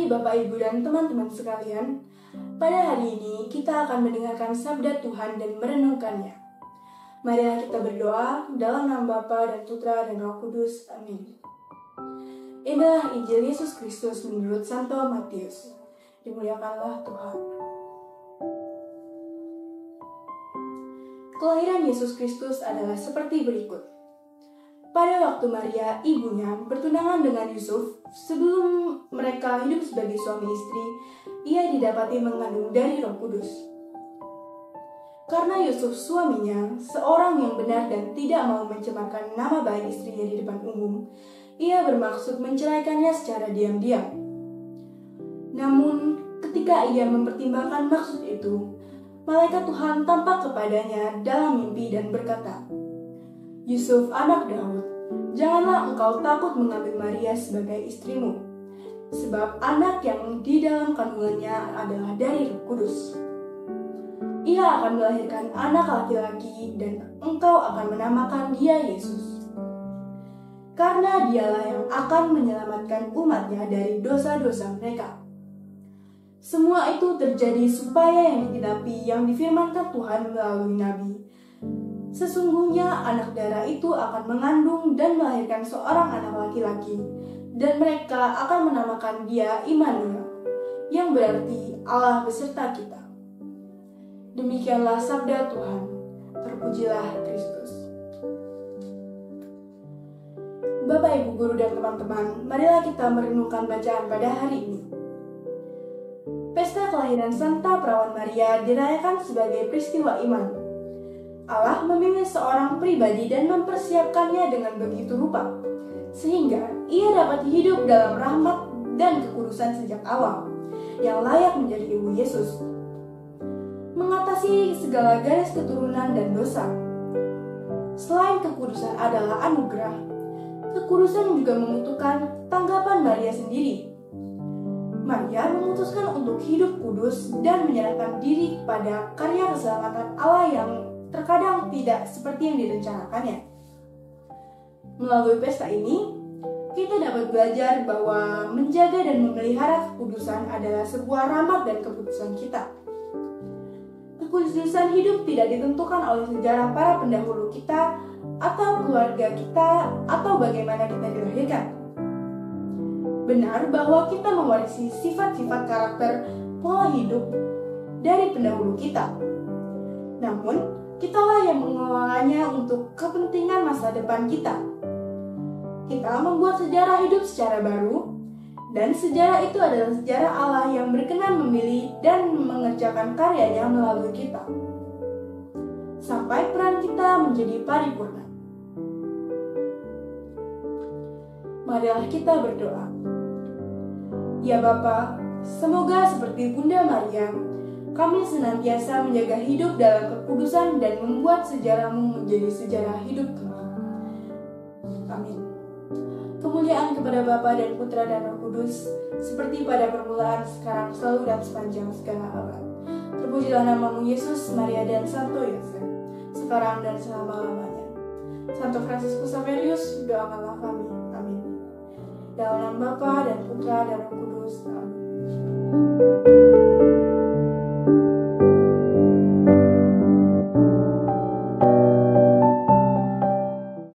Mari Bapak, Ibu, dan teman-teman sekalian, pada hari ini kita akan mendengarkan sabda Tuhan dan merenungkannya. Marilah kita berdoa dalam nama Bapa dan Putra dan Roh Kudus. Amin. Inilah Injil Yesus Kristus menurut Santo Matius. Dimuliakanlah Tuhan. Kelahiran Yesus Kristus adalah seperti berikut. Pada waktu Maria, ibunya, bertunangan dengan Yusuf, sebelum mereka hidup sebagai suami istri, ia didapati mengandung dari Roh Kudus. Karena Yusuf suaminya, seorang yang benar dan tidak mau mencemarkan nama baik istrinya di depan umum, ia bermaksud menceraikannya secara diam-diam. Namun, ketika ia mempertimbangkan maksud itu, malaikat Tuhan tampak kepadanya dalam mimpi dan berkata, "Yusuf, anak Daud, janganlah engkau takut mengambil Maria sebagai istrimu, sebab anak yang di dalam kandungannya adalah dari Roh Kudus. Ia akan melahirkan anak laki-laki dan engkau akan menamakan dia Yesus. Karena dialah yang akan menyelamatkan umatnya dari dosa-dosa mereka." Semua itu terjadi supaya yang digenapi yang difirmankan Tuhan melalui Nabi. Sesungguhnya anak darah itu akan mengandung dan melahirkan seorang anak laki-laki, dan mereka akan menamakan dia Immanuel, yang berarti Allah beserta kita. Demikianlah sabda Tuhan. Terpujilah Kristus. Bapak, Ibu, Guru, dan teman-teman, marilah kita merenungkan bacaan pada hari ini. Pesta kelahiran Santa Perawan Maria dirayakan sebagai peristiwa iman. Allah memilih seorang pribadi dan mempersiapkannya dengan begitu rupa, sehingga ia dapat hidup dalam rahmat dan kekudusan sejak awal, yang layak menjadi ibu Yesus, mengatasi segala garis keturunan dan dosa. Selain kekudusan adalah anugerah, kekudusan juga membutuhkan tanggapan Maria sendiri. Maria memutuskan untuk hidup kudus dan menyerahkan diri kepada karya keselamatan Allah yang terkadang tidak seperti yang direncanakannya. Melalui pesta ini, kita dapat belajar bahwa menjaga dan memelihara kekudusan adalah sebuah rahmat dan keputusan kita. Kekudusan hidup tidak ditentukan oleh sejarah para pendahulu kita, atau keluarga kita, atau bagaimana kita dilahirkan. Benar bahwa kita mewarisi sifat-sifat karakter pola hidup dari pendahulu kita. Namun, kitalah yang mengelolanya untuk kepentingan masa depan kita. Kita membuat sejarah hidup secara baru, dan sejarah itu adalah sejarah Allah yang berkenan memilih dan mengerjakan karyanya melalui kita, sampai peran kita menjadi paripurna. Marilah kita berdoa. Ya Bapa, semoga seperti Bunda Maria, kami senantiasa menjaga hidup dalam kekudusan dan membuat sejarah-Mu menjadi sejarah hidup kami. Amin. Kemuliaan kepada Bapa dan Putra dan Roh Kudus, seperti pada permulaan, sekarang, selalu, dan sepanjang segala abad. Terpujilah nama-Mu Yesus, Maria, dan Santo Yosef, sekarang dan selama-lamanya. Santo Fransiskus Saverius, doakanlah kami. Amin. Dalam nama Bapa dan Putra dan Roh Kudus. Amin.